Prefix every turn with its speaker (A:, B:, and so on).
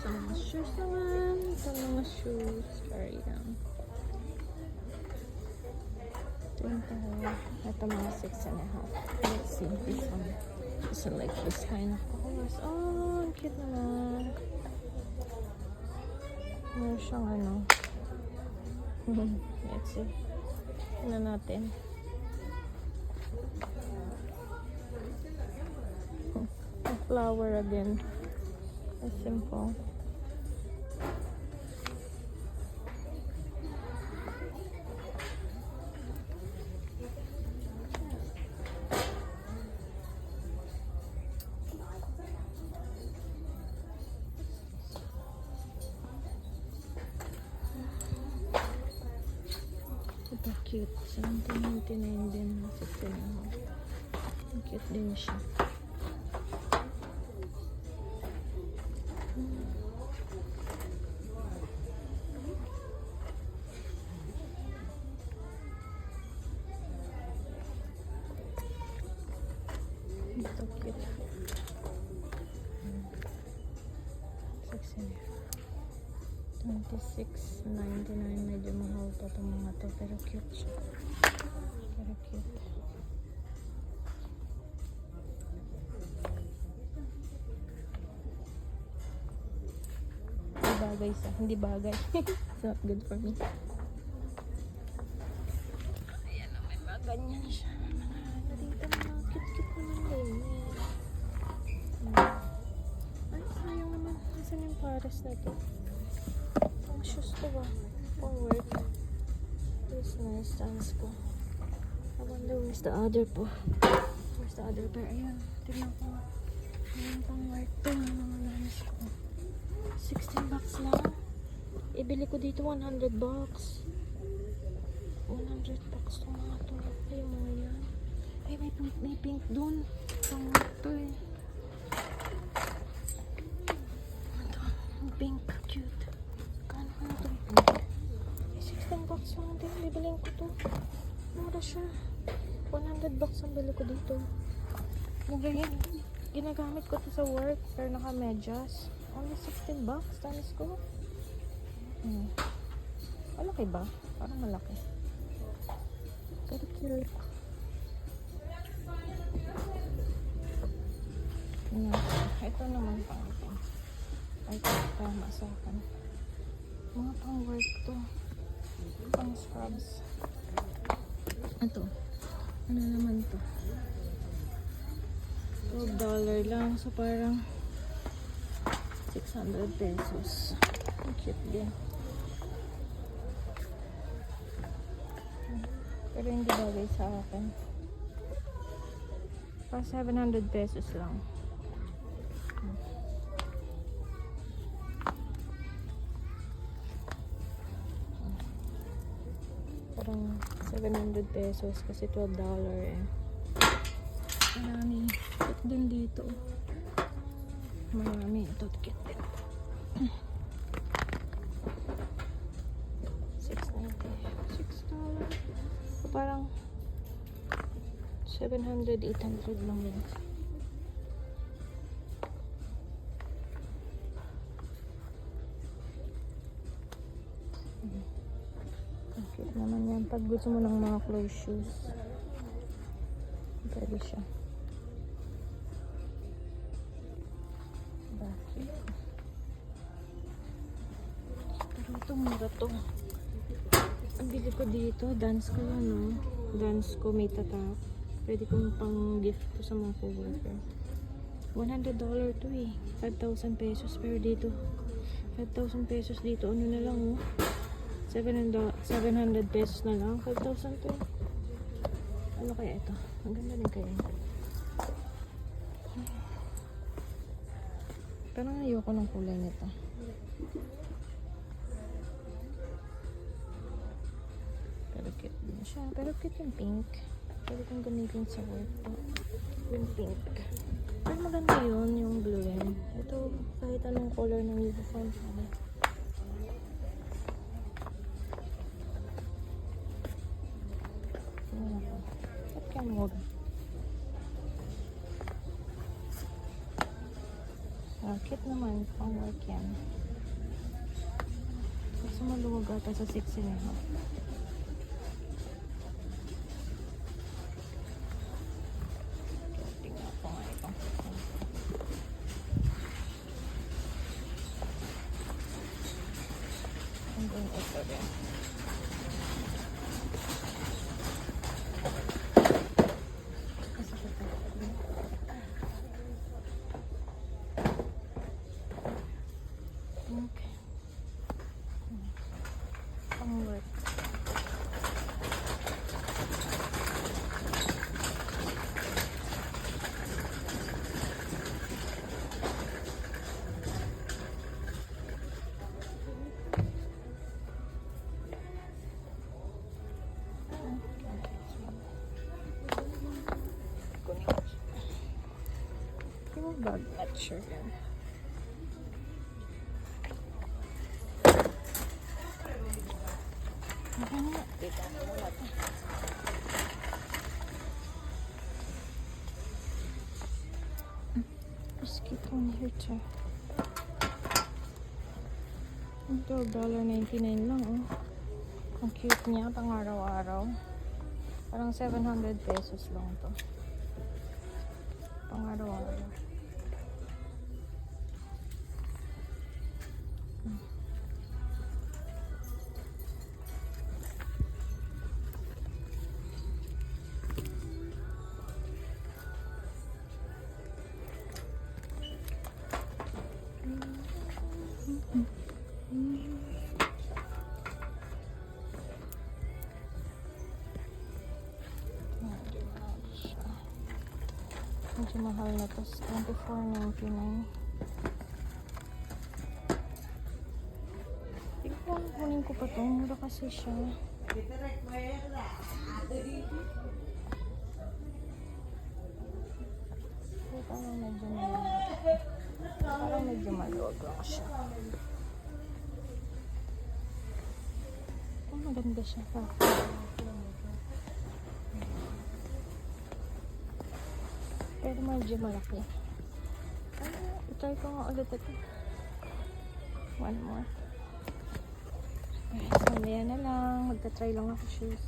A: Sa mga shoes naman. Sa mga shoes. Carry down. Ito mga 6.5. Let's see. This one. This one like this kind of colors. Oh, ang cute naman. Meron siyang ano. Let's see. Tignan natin. A flower again. A simple. Ito cute. 17.99 din. 16.5. Cute din siya. Ito cute. 26.99. Medyo mahal pa itong mga to, pero cute siya. Pero cute. Hindi bagay sa. Hindi bagay. It's not good for me. Ayan na, may mga ganyan siya. Ano dito, mga cute-cute naman din. Ay, sayang naman. Nasaan yung pares na ito? Ang shoes to ba? Pang work. This nice stance ko. I wonder where's the other po. Where's the other pair? Ayan. Tignan ko. Ayan pang work to. Mga nanis ko. 16 bucks lang. Ibili ko dito 100 bucks. 100 bucks to mga to. Ay, mga yan. Ay, may pink dun. Pang work to eh. Ito. Pink. Cute. Kano ka na itong pink? Ay, 16 bucks lang din. Bibilin ko to. Mura siya. 100 bucks ang bili ko dito. Mura yan. Ginagamit ko to sa work. Pero naka-medyas. Only 16 bucks. Tanis ko. Malaki ba? Parang malaki. Pero cute. Ito naman pang ito. Ay, tama sa akin. Mga pang work to. Pang scrubs. Ito. Ano naman to? $12 lang. So parang 600 pesos. Ang cute din. Pero hindi bagay sa akin. Pa 700 pesos lang. Parang 700 pesos kasi $12 eh. Marami. Cute din dito. Marami. Ito cute din. 6.90. $6. So, parang 700, 800 lang yun. Cute naman yan. Pag gusto mo ng mga clothes shoes, pwede siya. Bakit? Pero ito mura to. Ang bili ko dito, dance ko yan, no? Dance ko, may tatak. Pwede kong pang gift to sa mga co-worker. $100 to eh. 5,000 pesos. Pero dito, 5,000 pesos dito. Ano na lang, oh? 700 pesos na lang. 5,000 to eh. Ano kaya ito? Ang ganda din kaya. Parang ayoko ng kulay nito. Pero cute din siya. Pero cute yung pink. Pwede kong gamitin sa work po. Yung pink. Pero maganda yun, yung blue rin. Ito, kahit anong color ng uniform siya. Ba't kaya wag? Cute naman. Pang work yan. Kasi maluwag ata sa 6 and a half. Tingnan ko nga ito. And then ito rin. Okay. Pang-work. Yung bag, not sure yan. Dito na wala to. Just keep on here too. Ito, $1.99 lang oh. Ang cute niya, pang araw-araw. Parang 700 pesos lang to. Pang araw-araw. Medyo mahal na to. $24.99. Tignan, kunin ko pa to. Mura kasi siya. Parang medyo maluwag lang siya. Oh, maganda siya. Pero medyo malaki. I-try ko nga ulit ito. One more. Okay, so yan na lang. Magta-try lang ako shoes.